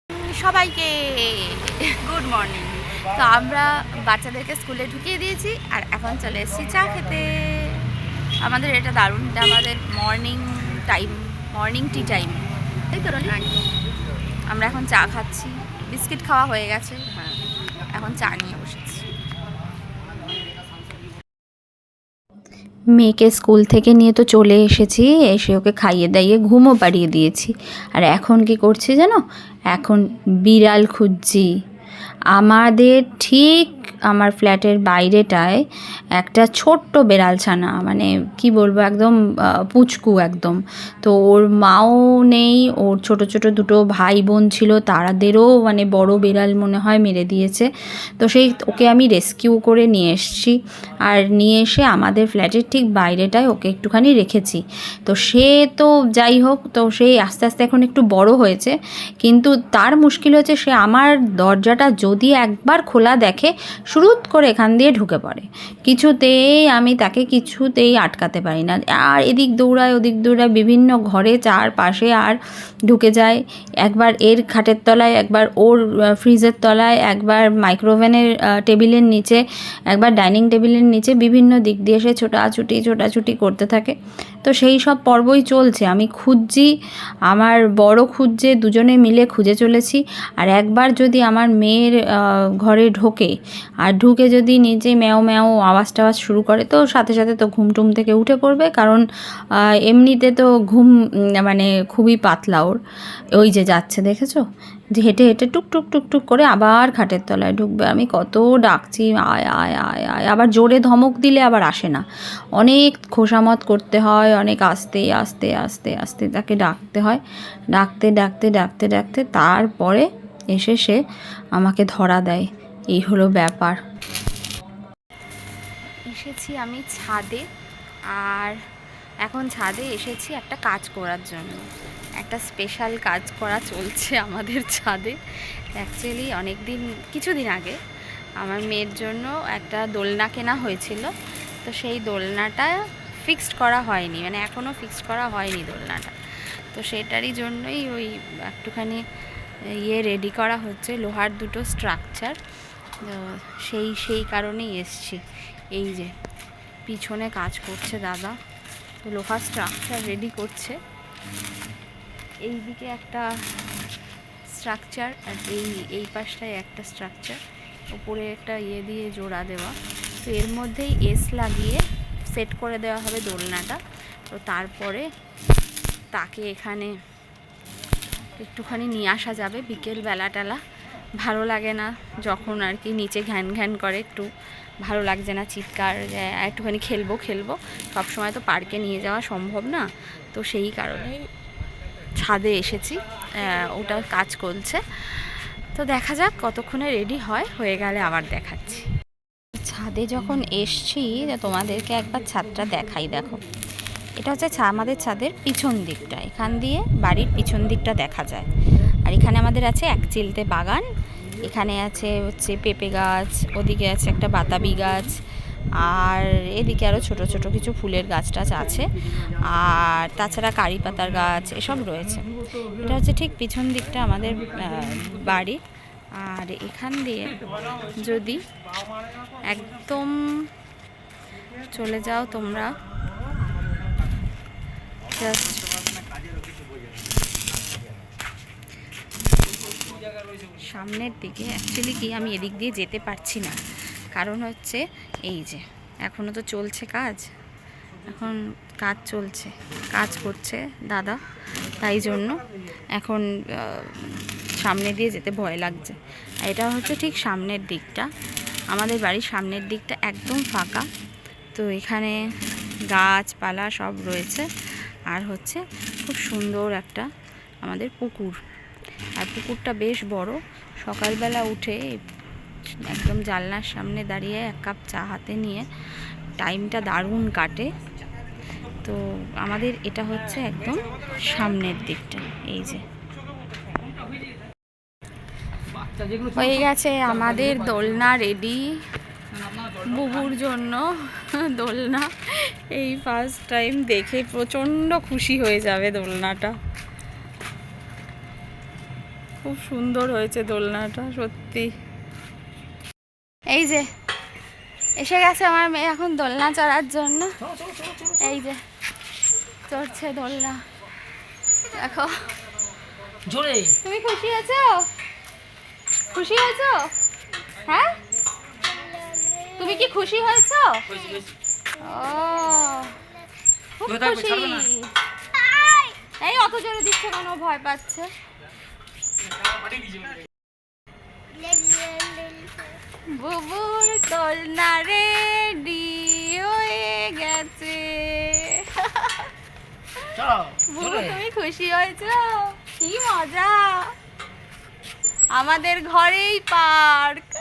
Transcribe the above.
সবাইকে good morning. তো আমরা বাচ্চাদেরকে স্কুলে ঢুকিয়ে দিয়েছি আর এখন চলে এসেছি চা খেতে। আমাদের এটা দারুণ, এটা আমাদের morning time, morning tea time, তাই তো রনি? আমরা এখন চা খাচ্ছি, বিস্কিট খাওয়া হয়ে গেছে, হ্যাঁ এখন চা নিয়ে বসেছি। মেয়েকে স্কুল থেকে নিয়ে তো চলে এসেছি, এসে ওকে খাইয়ে দাইয়ে ঘুমও পাড়িয়ে দিয়েছি। আর এখন কি করছি জানো? এখন বিড়াল খুঁজছি। আমাদের ঠিক আমার ফ্ল্যাটের বাইরেটায় একটা ছোট্ট বেড়ালছানা, মানে কি বলবো, একদম পুচকু একদম। তো ওর মাও নেই, ওর ছোট ছোট দুটো ভাই বোন ছিল, তাদেরও মানে বড় বেড়াল মনে হয় মেরে দিয়েছে। তো ওকে আমি রেস্কিউ করে নিয়ে এসেছি, আর নিয়ে এসে আমাদের ফ্ল্যাটের ঠিক বাইরেটায় ওকে একটুখানি রেখেছি। তো সে তো যাই হোক, তো সেই আস্তে আস্তে এখন একটু বড় হয়েছে, কিন্তু তার মুশকিল হচ্ছে সে আমার দরজাটা যদি একবার খোলা দেখে শুরুত করে এখান দিয়ে ঢুকে পড়ে। আমি তাকে কিছুতেই আটকাতে পারি না, আর এদিক দৌড়ায় ওদিক দৌড়ায়, বিভিন্ন ঘরে চারপাশে আর ঢুকে যায়। একবার এর খাটের তলায়, একবার ওর ফ্রিজের তলায়, একবার মাইক্রোওভেনের টেবিলের নিচে, একবার ডাইনিং টেবিলের নিচে, বিভিন্ন দিক দিয়ে সে ছোটাছুটি করতে থাকে। তো সেই সব পর্বই চলছে, আমি খুঁজছি, আমার বড় খুঁজছে, দুজনে মিলে খুঁজে চলেছি। আর একবার যদি আমার মেয়ের ঘরে ঢোকে, আর ঢুকে যদি নিজে ম্যাও ম্যাও আওয়াজ টাওয়াজ শুরু করে, তো সাথে সাথে তো ঘুমটুম থেকে উঠে পড়বে, কারণ এমনিতে তো ঘুম মানে খুবই পাতলা ওর। ওই যে যাচ্ছে দেখেছো, যে হেঁটে হেঁটে টুক করে আবার খাটের তলায় ঢুকবে। আমি কত ডাকছি, আয় আয় আয় আয়, আবার জোরে ধমক দিলে আবার আসে না, অনেক খোসামত করতে হয়, অনেক আস্তে আস্তে আস্তে আস্তে তাকে ডাকতে হয়। ডাকতে তারপরে এসে সে আমাকে ধরা দেয়। এই হলো ব্যাপার। এসেছি আমি ছাদে, আর এখন ছাদে এসেছি একটা কাজ করার জন্য। একটা স্পেশাল কাজ করা চলছে আমাদের ছাদে। অ্যাকচুয়ালি কিছুদিন আগে আমার মেয়ের জন্য একটা দোলনা কেনা হয়েছিল, তো সেই দোলনাটা ফিক্সড করা হয়নি, মানে এখনও ফিক্সড করা হয়নি দোলনাটা। তো সেটারই জন্যই ওই একটুখানি রেডি করা হচ্ছে, লোহার দুটো স্ট্রাকচার। সেই কারণেই এসছি। এই যে পিছনে কাজ করছে দাদা, তো লোহার স্ট্রাকচার রেডি করছে। এই দিকে একটা স্ট্রাকচার, আর এই পাশটায় একটা স্ট্রাকচার, উপরে একটা দিয়ে জোড়া দেওয়া। তো এর মধ্যেই এস লাগিয়ে সেট করে দেওয়া হবে দোলনাটা। তো তারপরে তাকে এখানে একটুখানি নিয়ে আসা যাবে বিকেল বেলাটালা। ভালো লাগে না যখন আর কি নিচে ঘ্যান ঘ্যান করে, একটু ভালো লাগছে না, চিৎকার, একটুখানি খেলবো। সবসময় তো পার্কে নিয়ে যাওয়া সম্ভব না, তো সেই কারণেই ছাদে এসেছি। ওটা কাজ করছে, তো দেখা যাক কতক্ষণে রেডি হয়ে গেলে আবার দেখাচ্ছি। ছাদে যখন এসছি তোমাদেরকে একবার ছাদটা দেখাই। দেখো, এটা হচ্ছে আমাদের ছাদের পিছন দিকটা, এখান দিয়ে বাড়ির পিছন দিকটা দেখা যায়। আর এখানে আমাদের আছে এক চিলতে বাগান, এখানে আছে হচ্ছে পেঁপে গাছ, ওদিকে আছে একটা বাতাবি গাছ, আর এদিকে আরও ছোট ছোট কিছু ফুলের গাছ টাছ আছে, আর তাছাড়া কারি পাতার গাছ এসব রয়েছে। এটা হচ্ছে ঠিক পিছন দিকটা আমাদের বাড়ি। আর এখান দিয়ে যদি একদম চলে যাও তোমরা, জাস্ট সামনের দিকে, অ্যাকচুয়ালি কি আমি এদিক দিয়ে যেতে পারছি না, কারণ হচ্ছে এই যে এখনও তো চলছে কাজ, এখন কাজ করছে দাদা, তাই জন্য এখন সামনে দিয়ে যেতে ভয় লাগছে। আর এটা হচ্ছে ঠিক সামনের দিকটা, আমাদের বাড়ির সামনের দিকটা একদম ফাঁকা। তো এখানে গাছপালা সব রয়েছে, আর হচ্ছে খুব সুন্দর একটা আমাদের পুকুর, আর পুকুরটা বেশ বড়। সকালবেলা উঠে একদম জানলার সামনে দাঁড়িয়ে এক কাপ চা হাতে নিয়ে টাইমটা দারুণ কাটে। তো আমাদের এটা হচ্ছে একদম সামনের দিকটা। এই যে হয়ে গেছে আমাদের দোলনা রেডি বুবুর জন্য। দোলনা এই ফার্স্ট টাইম দেখে প্রচণ্ড খুশি হয়ে যাবে দোলনাটা। খুব সুন্দর হয়েছে দোলনাটা সত্যি। এই যে এসে গেছে আমার মেয়ে এখন দোলনা চড়ার জন্য। এই যে চড়ছে দোলনা, দেখো। জোরে তুমি খুশি হয়েছো? খুশি হয়েছো? হ্যাঁ, তুমি কি খুশি হয়েছো? ও খুব খুশি। এই অত জোরে দিচ্ছে কেন? ভয় পাচ্ছে। বুবুর দোলনা রেডি হয়ে গেছে। বুবু তুমি খুশি হয়েছো? কি মজা, আমাদের ঘরেই পার্ক।